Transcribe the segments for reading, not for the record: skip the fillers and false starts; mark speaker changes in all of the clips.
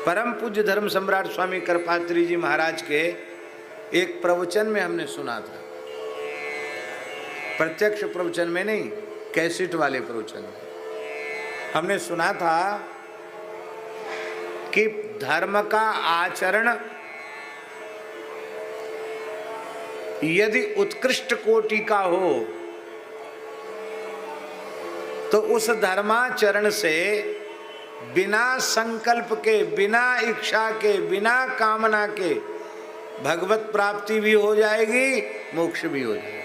Speaker 1: परम पूज्य धर्म सम्राट स्वामी करपात्री जी महाराज के एक प्रवचन में हमने सुना था, प्रत्यक्ष प्रवचन में नहीं, कैसेट वाले प्रवचन में हमने सुना था कि धर्म का आचरण यदि उत्कृष्ट कोटि का हो तो उस धर्माचरण से बिना संकल्प के, बिना इच्छा के, बिना कामना के भगवत प्राप्ति भी हो जाएगी, मोक्ष भी हो जाएगा।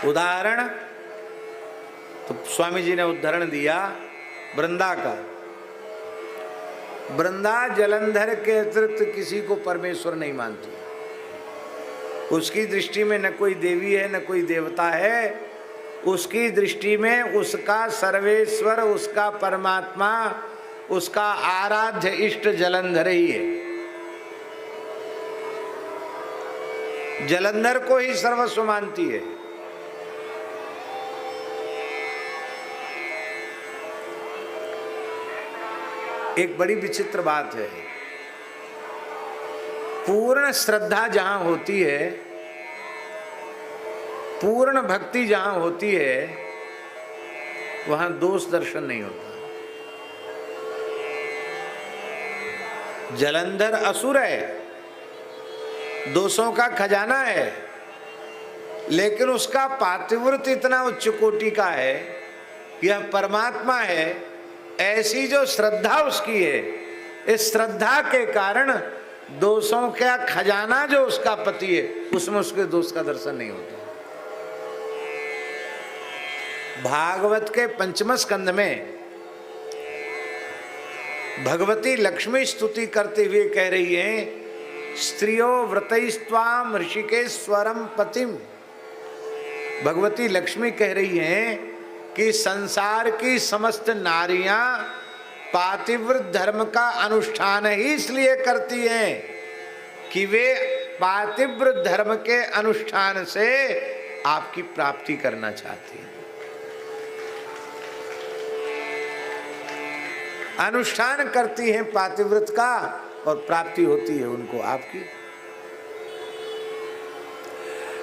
Speaker 1: उदाहरण तो स्वामी जी ने उदाहरण दिया वृंदा का। वृंदा जलंधर के अतिरिक्त किसी को परमेश्वर नहीं मानती। उसकी दृष्टि में न कोई देवी है न कोई देवता है। उसकी दृष्टि में उसका सर्वेश्वर, उसका परमात्मा, उसका आराध्य इष्ट जलंधर ही है। जलंधर को ही सर्वस्व मानती है। एक बड़ी विचित्र बात है, पूर्ण श्रद्धा जहां होती है, पूर्ण भक्ति जहां होती है, वहां दोष दर्शन नहीं होता। जलंधर असुर है, दोषों का खजाना है, लेकिन उसका पातिव्रत इतना उच्च कोटि का है कि यह परमात्मा है। ऐसी जो श्रद्धा उसकी है, इस श्रद्धा के कारण दोषों का खजाना जो उसका पति है, उसमें उसके दोष का दर्शन नहीं होता। भागवत के 5वें स्कंद में भगवती लक्ष्मी स्तुति करते हुए कह रही है, स्त्रियो व्रतैस्त्वाम ऋषिकेश्वरम पतिम। भगवती लक्ष्मी कह रही हैं कि संसार की समस्त नारियां पातिव्रत धर्म का अनुष्ठान ही इसलिए करती हैं कि वे पातिव्रत धर्म के अनुष्ठान से आपकी प्राप्ति करना चाहती हैं। अनुष्ठान करती हैं पातिव्रत का और प्राप्ति होती है उनको आपकी।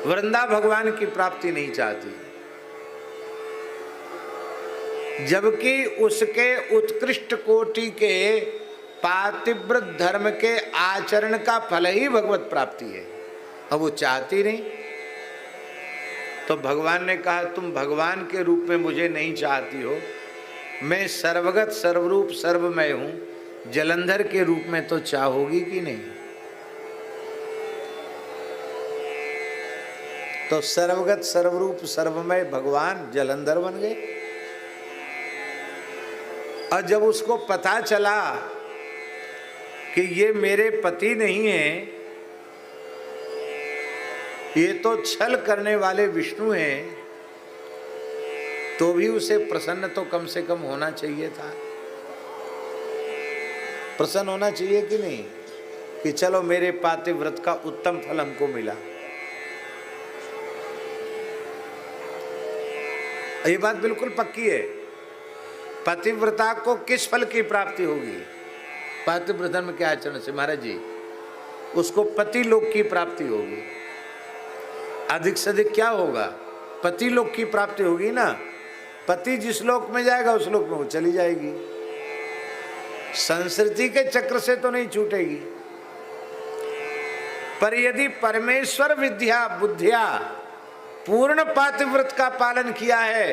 Speaker 1: वृंदा भगवान की प्राप्ति नहीं चाहती, जबकि उसके उत्कृष्ट कोटि के पातिव्रत धर्म के आचरण का फल ही भगवत प्राप्ति है। अब वो चाहती नहीं, तो भगवान ने कहा तुम भगवान के रूप में मुझे नहीं चाहती हो, मैं सर्वगत सर्वरूप सर्वमय हूं, जलंधर के रूप में तो चाहोगी कि नहीं? तो सर्वगत सर्वरूप सर्वमय भगवान जलंधर बन गए। और जब उसको पता चला कि ये मेरे पति नहीं है, ये तो छल करने वाले विष्णु हैं, तो भी उसे प्रसन्न तो कम से कम होना चाहिए था। प्रसन्न होना चाहिए कि नहीं, कि चलो मेरे पातिव्रत का उत्तम फल हमको मिला। ये बात बिल्कुल पक्की है। पतिव्रता को किस फल की प्राप्ति होगी? पातिव्रत धर्म के आचरण से महाराज जी, उसको पति लोक की प्राप्ति होगी। अधिक से अधिक क्या होगा? पति लोक की प्राप्ति होगी ना। पति जिस लोक में जाएगा उस लोक में वो चली जाएगी, संस्कृति के चक्र से तो नहीं छूटेगी। पर यदि परमेश्वर विद्या बुद्धिया पूर्ण पातिव्रत का पालन किया है,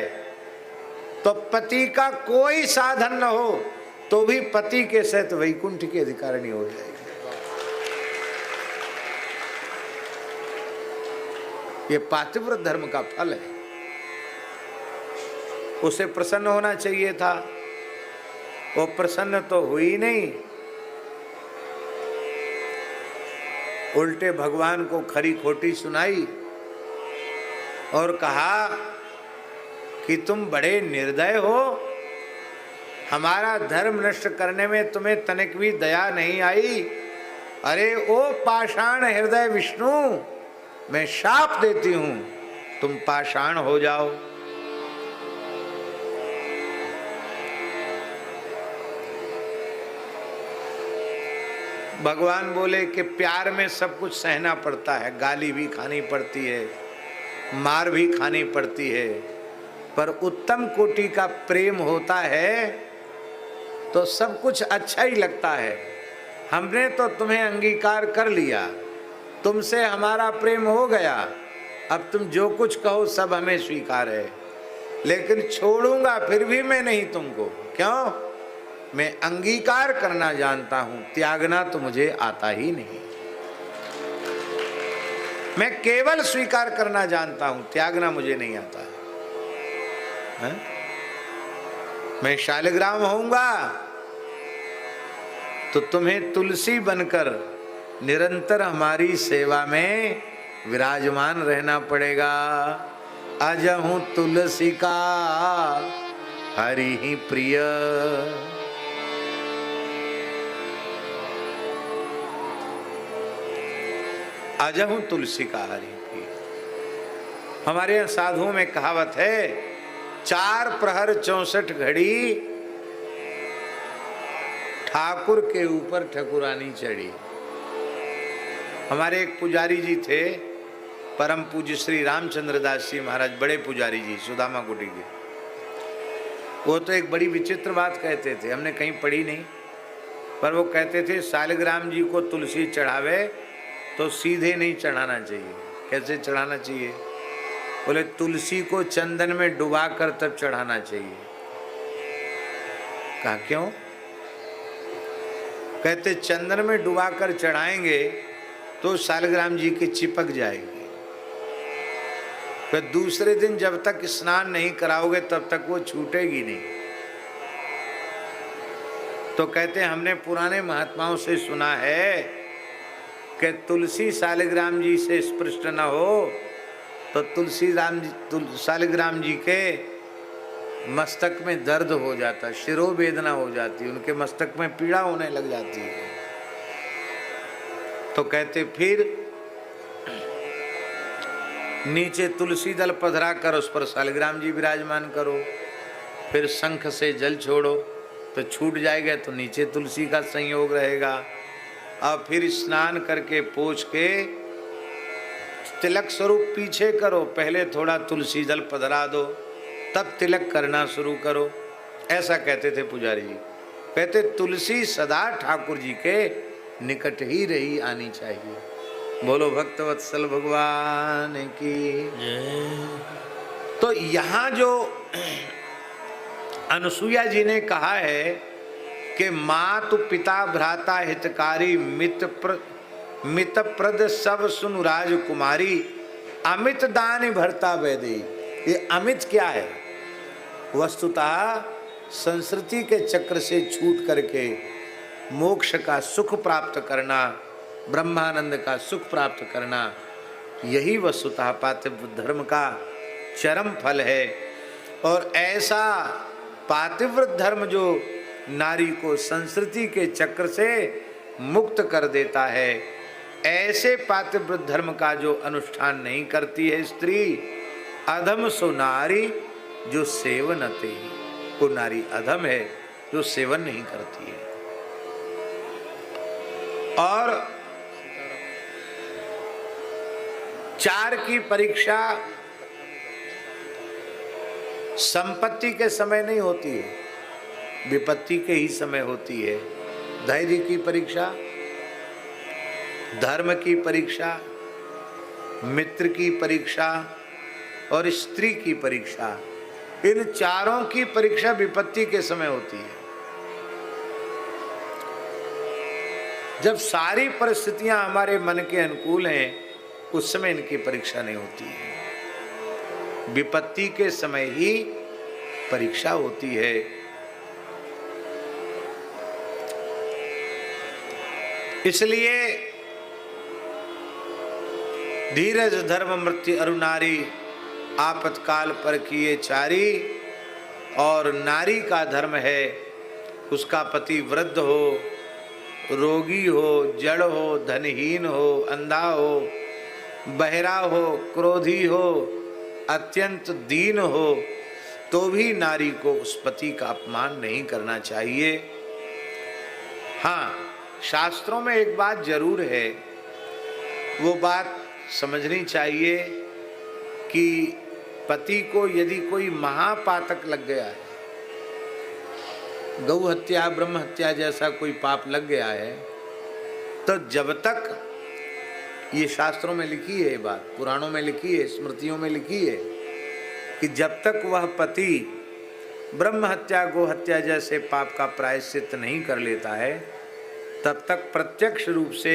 Speaker 1: तो पति का कोई साधन न हो तो भी पति के सहित वैकुंठ की अधिकारिणी हो जाएगी। ये पातिव्रत धर्म का फल है। उसे प्रसन्न होना चाहिए था, वो प्रसन्न तो हुई नहीं, उल्टे भगवान को खरी खोटी सुनाई और कहा कि तुम बड़े निर्दय हो, हमारा धर्म नष्ट करने में तुम्हें तनिक भी दया नहीं आई। अरे ओ पाषाण हृदय विष्णु, मैं शाप देती हूं, तुम पाषाण हो जाओ। भगवान बोले कि प्यार में सब कुछ सहना पड़ता है, गाली भी खानी पड़ती है, मार भी खानी पड़ती है, पर उत्तम कोटि का प्रेम होता है तो सब कुछ अच्छा ही लगता है। हमने तो तुम्हें अंगीकार कर लिया, तुमसे हमारा प्रेम हो गया, अब तुम जो कुछ कहो सब हमें स्वीकार है, लेकिन छोड़ूंगा फिर भी मैं नहीं तुमको। क्यों? मैं अंगीकार करना जानता हूं, त्यागना तो मुझे आता ही नहीं। मैं केवल स्वीकार करना जानता हूं, त्यागना मुझे नहीं आता है? मैं शालिग्राम होऊंगा तो तुम्हें तुलसी बनकर निरंतर हमारी सेवा में विराजमान रहना पड़ेगा। अजहूं तुलसी का हरि ही प्रिय। अजहूं तुलसी का हरि प्रिय। हमारे यहाँ साधुओं में कहावत है, 4 प्रहर 64 घड़ी ठाकुर के ऊपर ठकुरानी चढ़ी। हमारे एक पुजारी जी थे, परम पूज्य श्री रामचंद्र दास जी महाराज, बड़े पुजारी जी, सुदामा कुटी के। वो तो एक बड़ी विचित्र बात कहते थे, हमने कहीं पढ़ी नहीं, पर वो कहते थे शालिग्राम जी को तुलसी चढ़ावे तो सीधे नहीं चढ़ाना चाहिए। कैसे चढ़ाना चाहिए? बोले तुलसी को चंदन में डुबा कर तब चढ़ाना चाहिए। कहा क्यों? कहते चंदन में डुबा कर चढ़ाएंगे तो शालिग्राम जी की चिपक जाएगी, फिर दूसरे दिन जब तक स्नान नहीं कराओगे तब तक वो छूटेगी नहीं। तो कहते हमने पुराने महात्माओं से सुना है कि तुलसी शालिग्राम जी से स्पृष्ट न हो तो शालिग्राम जी के मस्तक में दर्द हो जाता, शिरोवेदना हो जाती, उनके मस्तक में पीड़ा होने लग जाती है। तो कहते फिर नीचे तुलसी दल पधरा कर उस पर शालिग्राम जी विराजमान करो, फिर शंख से जल छोड़ो तो छूट जाएगा, तो नीचे तुलसी का संयोग रहेगा। अब फिर स्नान करके पोंछ के तिलक स्वरूप पीछे करो, पहले थोड़ा तुलसी दल पधरा दो, तब तिलक करना शुरू करो। ऐसा कहते थे पुजारी जी। कहते तुलसी सदा ठाकुर जी के निकट ही रही आनी चाहिए। बोलो भक्तवत्सल भगवान की। तो यहाँ जो अनुसुईया जी ने कहा है कि मातु पिता भ्राता हितकारी मित प्रद सब सुन राजकुमारी, अमित दान भरता वैदे। ये अमित क्या है? वस्तुतः संस्कृति के चक्र से छूट करके मोक्ष का सुख प्राप्त करना, ब्रह्मानंद का सुख प्राप्त करना, यही वस्तुतः पातिव्रत धर्म का चरम फल है। और ऐसा पातिव्रत धर्म जो नारी को संस्कृति के चक्र से मुक्त कर देता है, ऐसे पातिव्रत धर्म का जो अनुष्ठान नहीं करती है स्त्री, अधम सो नारी जो सेवनते ही, वो नारी अधम है जो सेवन नहीं करती है। और 4 की परीक्षा संपत्ति के समय नहीं होती है, विपत्ति के ही समय होती है। धैर्य की परीक्षा, धर्म की परीक्षा, मित्र की परीक्षा और स्त्री की परीक्षा, इन चारों की परीक्षा विपत्ति के समय होती है। जब सारी परिस्थितियां हमारे मन के अनुकूल हैं, उस समय इनकी परीक्षा नहीं होती है। विपत्ति के समय ही परीक्षा होती है। इसलिए धीरज धर्म मृत्यु अरुनारी, आपतकाल पर किए चारी। और नारी का धर्म है उसका पति वृद्ध हो, रोगी हो, जड़ हो, धनहीन हो, अंधा हो, बहरा हो, क्रोधी हो, अत्यंत दीन हो, तो भी नारी को उस पति का अपमान नहीं करना चाहिए। हाँ, शास्त्रों में एक बात जरूर है, वो बात समझनी चाहिए कि पति को यदि कोई महापातक लग गया है, गौ हत्या ब्रह्म हत्या जैसा कोई पाप लग गया है, तो जब तक, ये शास्त्रों में लिखी है, ये बात पुराणों में लिखी है, स्मृतियों में लिखी है कि जब तक वह पति ब्रह्म हत्या गो हत्या जैसे पाप का प्रायश्चित नहीं कर लेता है, तब तक प्रत्यक्ष रूप से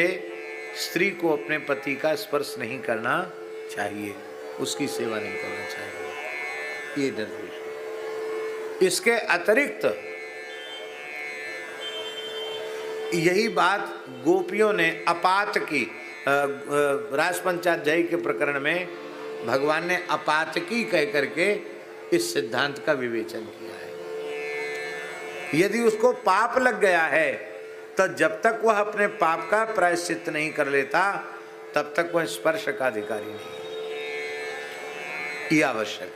Speaker 1: स्त्री को अपने पति का स्पर्श नहीं करना चाहिए, उसकी सेवा नहीं करना चाहिए, ये निर्देश। इसके अतिरिक्त यही बात गोपियों ने अपात की, रास पंचाध्यायी के प्रकरण में भगवान ने अपातकी कह करके इस सिद्धांत का विवेचन किया है। यदि उसको पाप लग गया है तो जब तक वह अपने पाप का प्रायश्चित नहीं कर लेता तब तक वह स्पर्श का अधिकारी नहीं, ये आवश्यक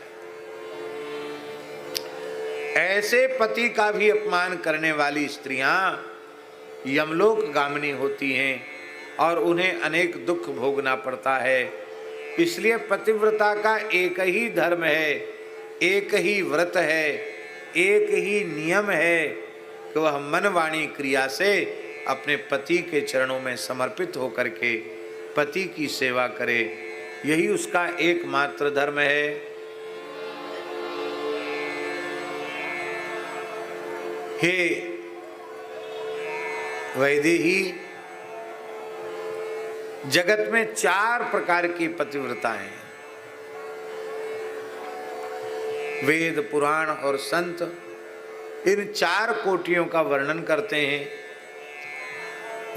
Speaker 1: है। ऐसे पति का भी अपमान करने वाली स्त्रियां यमलोक गामिनी होती हैं और उन्हें अनेक दुख भोगना पड़ता है। इसलिए पतिव्रता का एक ही धर्म है, एक ही व्रत है, एक ही नियम है कि वह मन वाणी क्रिया से अपने पति के चरणों में समर्पित होकर के पति की सेवा करे, यही उसका एकमात्र धर्म है। हे वैदेही, जगत में 4 प्रकार की पतिव्रताएं हैं। वेद पुराण और संत इन 4 कोटियों का वर्णन करते हैं।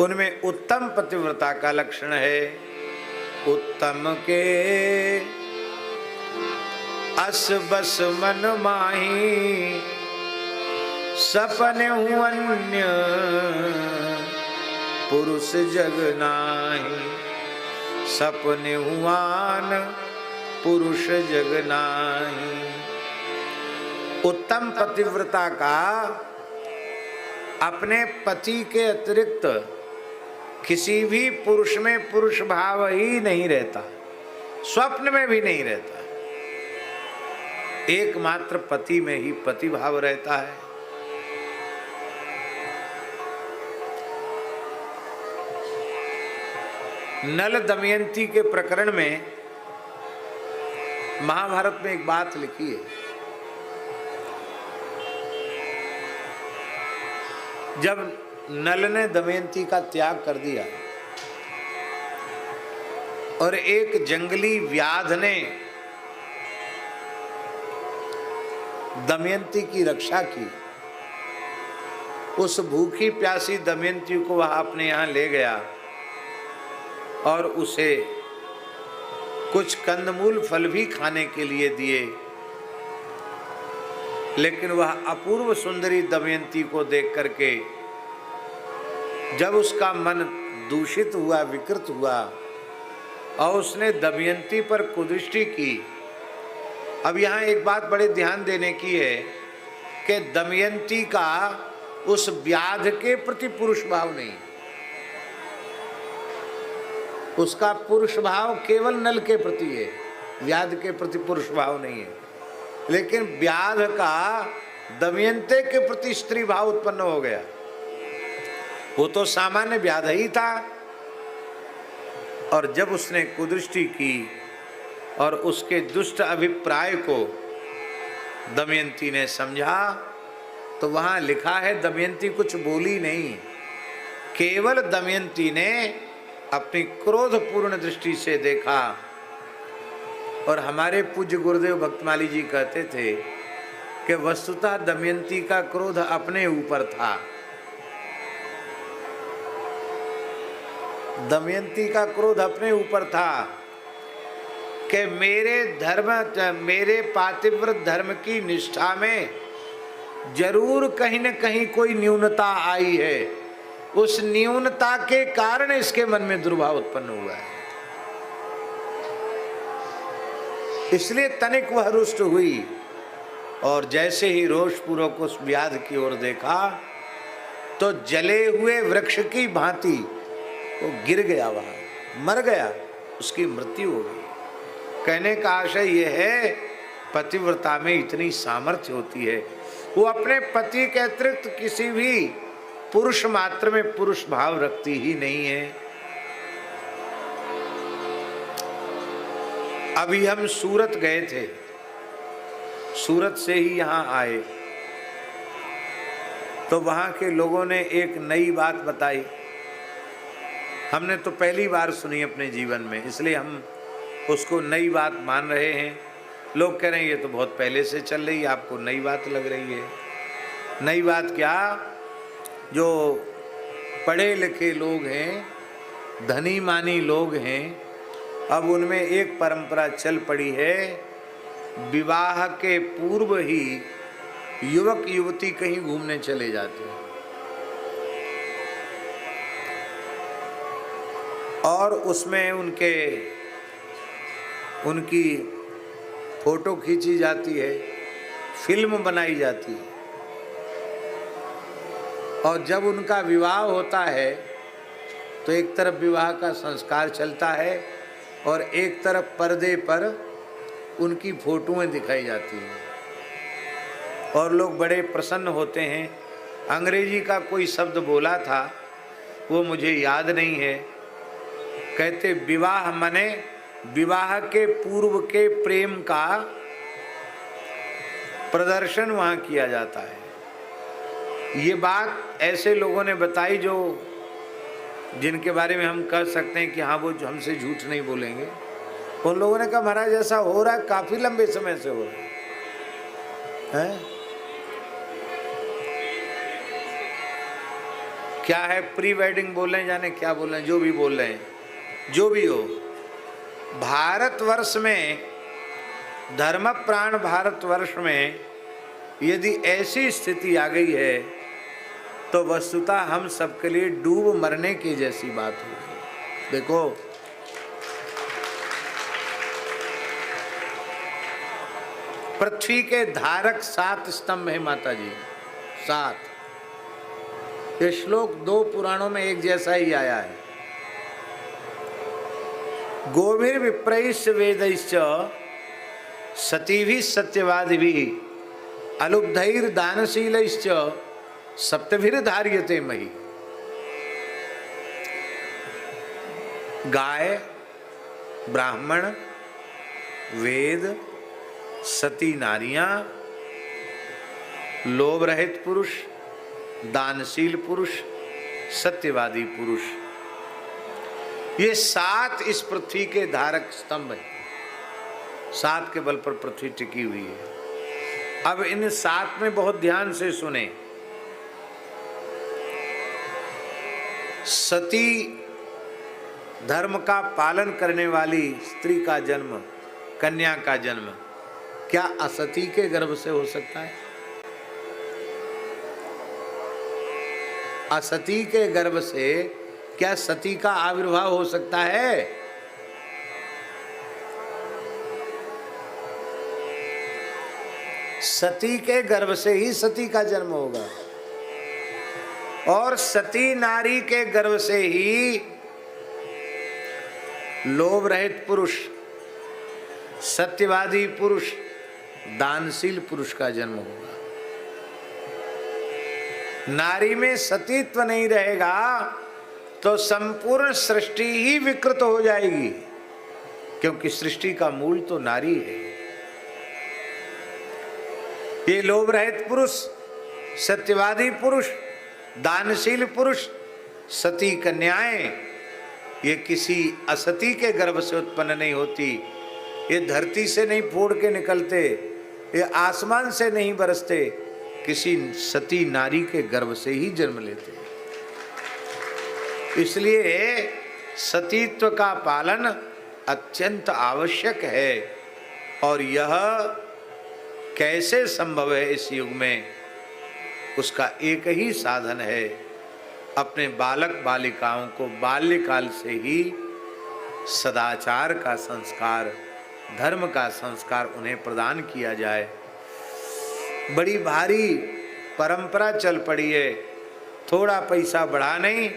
Speaker 1: उनमें उत्तम पतिव्रता का लक्षण है, उत्तम के अस बस मन माही, सपने अन्य पुरुष जग नाही, सपने हुआन पुरुष जग नाही। उत्तम पतिव्रता का अपने पति के अतिरिक्त किसी भी पुरुष में पुरुष भाव ही नहीं रहता, स्वप्न में भी नहीं रहता, एकमात्र पति में ही पति भाव रहता है। नल दमयंती के प्रकरण में महाभारत में एक बात लिखी है, जब नल ने दमयंती का त्याग कर दिया और एक जंगली व्याध ने दमयंती की रक्षा की, उस भूखी प्यासी दमयंती को वह अपने यहाँ ले गया और उसे कुछ कंदमूल फल भी खाने के लिए दिए, लेकिन वह अपूर्व सुंदरी दमयंती को देख करके जब उसका मन दूषित हुआ, विकृत हुआ और उसने दमयंती पर कुदृष्टि की। अब यहाँ एक बात बड़े ध्यान देने की है कि दमयंती का उस व्याध के प्रति पुरुष भाव नहीं, उसका पुरुष भाव केवल नल के प्रति है, व्याध के प्रति पुरुष भाव नहीं है। लेकिन व्याध का दमयंती के प्रति स्त्री भाव उत्पन्न हो गया, वो तो सामान्य व्याध ही था। और जब उसने कुदृष्टि की और उसके दुष्ट अभिप्राय को दमयंती ने समझा, तो वहां लिखा है दमयंती कुछ बोली नहीं, केवल दमयंती ने अपनी क्रोधपूर्ण दृष्टि से देखा। और हमारे पूज्य गुरुदेव भक्तमाली जी कहते थे कि वस्तुतः दमयंती का क्रोध अपने ऊपर था, दमयंती का क्रोध अपने ऊपर था कि मेरे पातिव्रत धर्म की निष्ठा में जरूर कहीं न कहीं कोई न्यूनता आई है, उस न्यूनता के कारण इसके मन में दुर्भाव उत्पन्न हुआ है, इसलिए तनिक वह रुष्ट हुई। और जैसे ही रोषपूर्वक उस व्याध की ओर देखा तो जले हुए वृक्ष की भांति वो गिर गया, वहां मर गया, उसकी मृत्यु हो गई। कहने का आशय यह है, पतिव्रता में इतनी सामर्थ्य होती है, वो अपने पति के अतिरिक्त किसी भी पुरुष मात्र में पुरुष भाव रखती ही नहीं है। अभी हम सूरत गए थे, सूरत से ही यहाँ आए, तो वहाँ के लोगों ने एक नई बात बताई, हमने तो पहली बार सुनी अपने जीवन में, इसलिए हम उसको नई बात मान रहे हैं। लोग कह रहे हैं ये तो बहुत पहले से चल रही है, आपको नई बात लग रही है। नई बात क्या, जो पढ़े लिखे लोग हैं, धनी मानी लोग हैं, अब उनमें एक परंपरा चल पड़ी है, विवाह के पूर्व ही युवक युवती कहीं घूमने चले जाते हैं और उसमें उनकी फोटो खींची जाती है, फिल्म बनाई जाती है, और जब उनका विवाह होता है तो एक तरफ विवाह का संस्कार चलता है और एक तरफ पर्दे पर उनकी फोटोएं दिखाई जाती हैं और लोग बड़े प्रसन्न होते हैं। अंग्रेजी का कोई शब्द बोला था, वो मुझे याद नहीं है, कहते विवाह माने विवाह के पूर्व के प्रेम का प्रदर्शन वहाँ किया जाता है। ये बात ऐसे लोगों ने बताई जो जिनके बारे में हम कह सकते हैं कि हाँ वो जो हमसे झूठ नहीं बोलेंगे। उन लोगों ने कहा महाराज ऐसा हो रहा है, काफी लंबे समय से हो रहा है। क्या है, प्री वेडिंग बोल रहे हैं, जाने क्या बोल रहे हैं, जो भी बोल रहे हैं, जो भी हो, भारतवर्ष में, धर्म प्राण भारतवर्ष में यदि ऐसी स्थिति आ गई है तो वस्तुतः हम सबके लिए डूब मरने की जैसी बात होगी। देखो पृथ्वी के धारक 7 स्तंभ है माता जी, 7। ये श्लोक 2 पुराणों में एक जैसा ही आया है। गोभिर विप्रैश्च वेदैश्च सतीभिः सत्यवादिभिः अलुब्धैर दानशीलैश्च सप्तभिर धार्यते मही। गाय, ब्राह्मण, वेद, सती नारियां, लोभ रहित पुरुष, दानशील पुरुष, सत्यवादी पुरुष, ये 7 इस पृथ्वी के धारक स्तंभ हैं। 7 के बल पर पृथ्वी टिकी हुई है। अब इन 7 में बहुत ध्यान से सुने। सती धर्म का पालन करने वाली स्त्री का जन्म, कन्या का जन्म, क्या असती के गर्भ से हो सकता है? असती के गर्भ से क्या सती का आविर्भाव हो सकता है? सती के गर्भ से ही सती का जन्म होगा और सती नारी के गर्भ से ही लोभ रहित पुरुष, सत्यवादी पुरुष, दानशील पुरुष का जन्म होगा। नारी में सतीत्व नहीं रहेगा तो संपूर्ण सृष्टि ही विकृत हो जाएगी, क्योंकि सृष्टि का मूल तो नारी है। ये लोभ रहित पुरुष, सत्यवादी पुरुष, दानशील पुरुष, सती कन्याएं, ये किसी असती के गर्भ से उत्पन्न नहीं होती। ये धरती से नहीं फोड़ के निकलते, ये आसमान से नहीं बरसते, किसी सती नारी के गर्भ से ही जन्म लेते। इसलिए सतीत्व का पालन अत्यंत आवश्यक है। और यह कैसे संभव है इस युग में, उसका एक ही साधन है, अपने बालक बालिकाओं को बाल्यकाल से ही सदाचार का संस्कार, धर्म का संस्कार उन्हें प्रदान किया जाए। बड़ी भारी परंपरा चल पड़ी है थोड़ा पैसा बढ़ा नहीं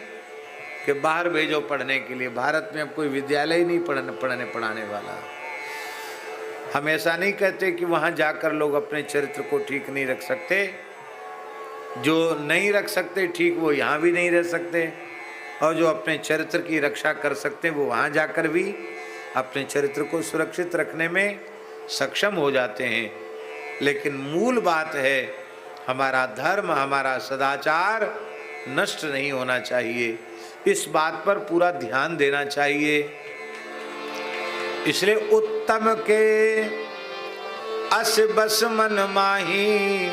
Speaker 1: कि बाहर भेजो पढ़ने के लिए। भारत में अब कोई विद्यालय नहीं पढ़ाने वाला। हम ऐसा नहीं कहते कि वहाँ जाकर लोग अपने चरित्र को ठीक नहीं रख सकते। जो नहीं रख सकते ठीक, वो यहाँ भी नहीं रह सकते, और जो अपने चरित्र की रक्षा कर सकते वो वहाँ जाकर भी अपने चरित्र को सुरक्षित रखने में सक्षम हो जाते हैं। लेकिन मूल बात है, हमारा धर्म, हमारा सदाचार नष्ट नहीं होना चाहिए। इस बात पर पूरा ध्यान देना चाहिए। इसलिए उत्तम के अस बस मन माही,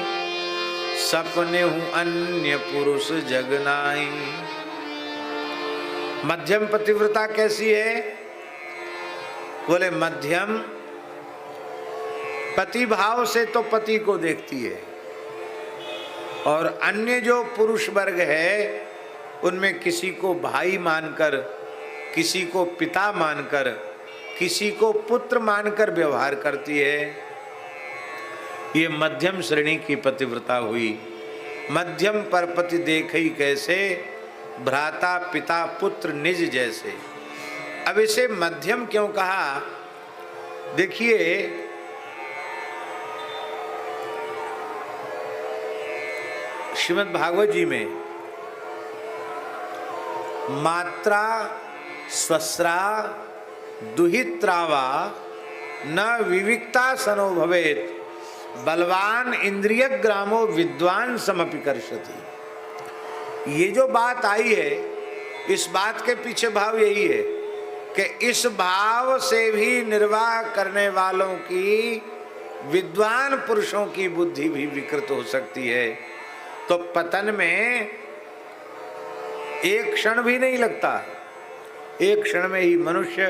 Speaker 1: सपने हूँ अन्य पुरुष जग नाई। मध्यम पतिव्रता कैसी है? बोले मध्यम पति भाव से तो पति को देखती है, और अन्य जो पुरुष वर्ग है उनमें किसी को भाई मानकर, किसी को पिता मानकर, किसी को पुत्र मानकर व्यवहार करती है। ये मध्यम श्रेणी की पतिव्रता हुई। मध्यम पर पति देखई कैसे, भ्राता पिता पुत्र निज जैसे। अब इसे मध्यम क्यों कहा? देखिए, श्रीमद् भागवत जी में मात्रा स्वस्रा दुहित्रावा न विविक्ता सनो भवेत, बलवान इंद्रिय ग्रामो विद्वान समपि कर्षति। ये जो बात आई है, इस बात के पीछे भाव यही है कि इस भाव से भी निर्वाह करने वालों की, विद्वान पुरुषों की बुद्धि भी विकृत हो सकती है। तो पतन में एक क्षण भी नहीं लगता, एक क्षण में ही मनुष्य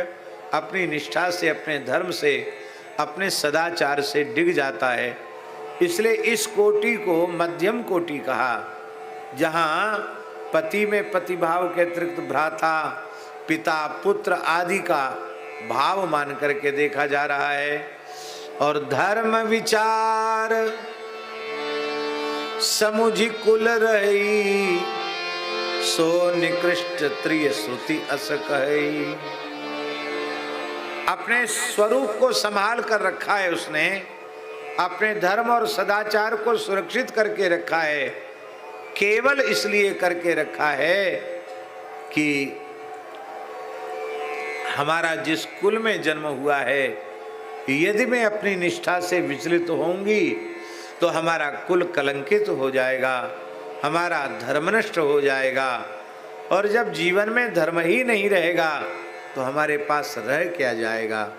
Speaker 1: अपनी निष्ठा से, अपने धर्म से, अपने सदाचार से डिग जाता है। इसलिए इस कोटि को मध्यम कोटि कहा, जहाँ पति में पतिभाव के अतिरिक्त भ्राता पिता पुत्र आदि का भाव मान करके देखा जा रहा है। और धर्म विचार समुझि कुल रही, सो निकृष्ट त्रिय श्रुति अस कही। अपने स्वरूप को संभाल कर रखा है उसने, अपने धर्म और सदाचार को सुरक्षित करके रखा है। केवल इसलिए करके रखा है कि हमारा जिस कुल में जन्म हुआ है, यदि मैं अपनी निष्ठा से विचलित होंगी तो हमारा कुल कलंकित हो जाएगा, हमारा धर्म नष्ट हो जाएगा। और जब जीवन में धर्म ही नहीं रहेगा तो हमारे पास रह क्या जाएगा।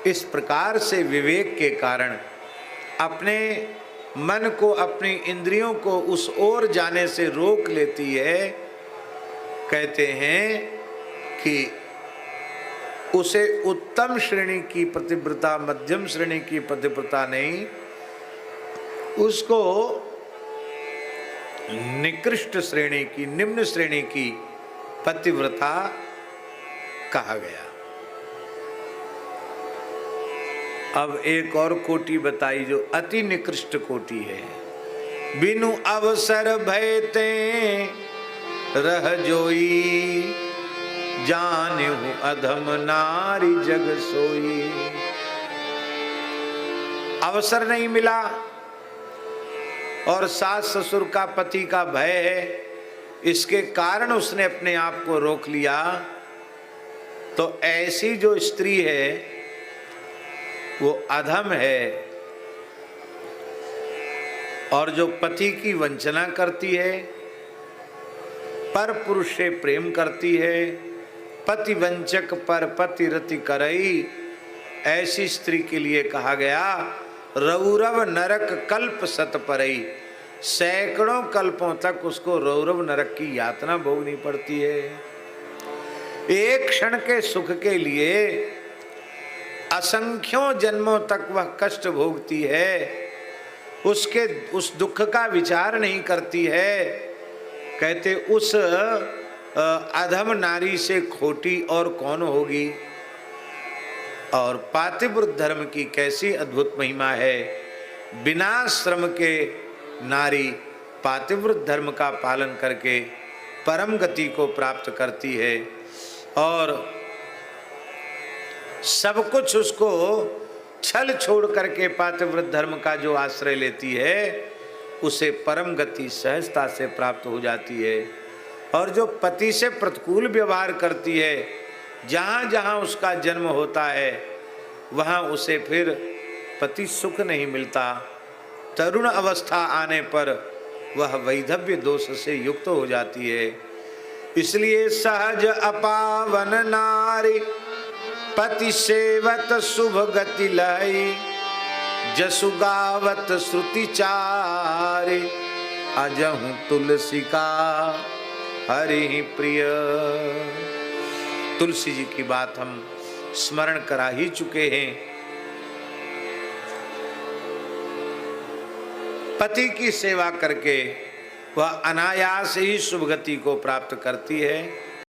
Speaker 1: इस प्रकार से विवेक के कारण अपने मन को, अपनी इंद्रियों को उस ओर जाने से रोक लेती है। कहते हैं कि उसे उत्तम श्रेणी की पतिव्रता, मध्यम श्रेणी की पतिव्रता नहीं, उसको निकृष्ट श्रेणी की, निम्न श्रेणी की पतिव्रता कहा गया। अब एक और कोटि बताई जो अति निकृष्ट कोटि है। बिनु अवसर भयते रह जोई, जानेहु अधम नारी जग सोई। अवसर नहीं मिला और सास ससुर का, पति का भय है, इसके कारण उसने अपने आप को रोक लिया। तो ऐसी जो स्त्री है वो अधम है, और जो पति की वंचना करती है, पर पुरुष से प्रेम करती है, पति वंचक पर पति रति करई, ऐसी स्त्री के लिए कहा गया रौरव नरक कल्प सत परई। सैकड़ों कल्पों तक उसको रौरव नरक की यातना भोगनी पड़ती है। एक क्षण के सुख के लिए असंख्यों जन्मों तक वह कष्ट भोगती है, उस दुख का विचार नहीं करती है। कहते उस अधम नारी से खोटी और कौन होगी। और पातिव्रत धर्म की कैसी अद्भुत महिमा है। बिना श्रम के नारी पातिव्रत धर्म का पालन करके परम गति को प्राप्त करती है और सब कुछ उसको छल छोड़ करके पातिव्रत धर्म का जो आश्रय लेती है उसे परम गति सहजता से प्राप्त हो जाती है। और जो पति से प्रतिकूल व्यवहार करती है, जहाँ जहाँ उसका जन्म होता है वहाँ उसे फिर पति सुख नहीं मिलता। तरुण अवस्था आने पर वह वैधव्य दोष से युक्त हो जाती है। इसलिए सहज अपावन नारी पति सेवत शुभ गति लाई, जसु गावत श्रुति चारे अजहु तुलसी का हरि प्रिय। तुलसी जी की बात हम स्मरण करा ही चुके हैं। पति की सेवा करके वह अनायास ही शुभ गति को प्राप्त करती है।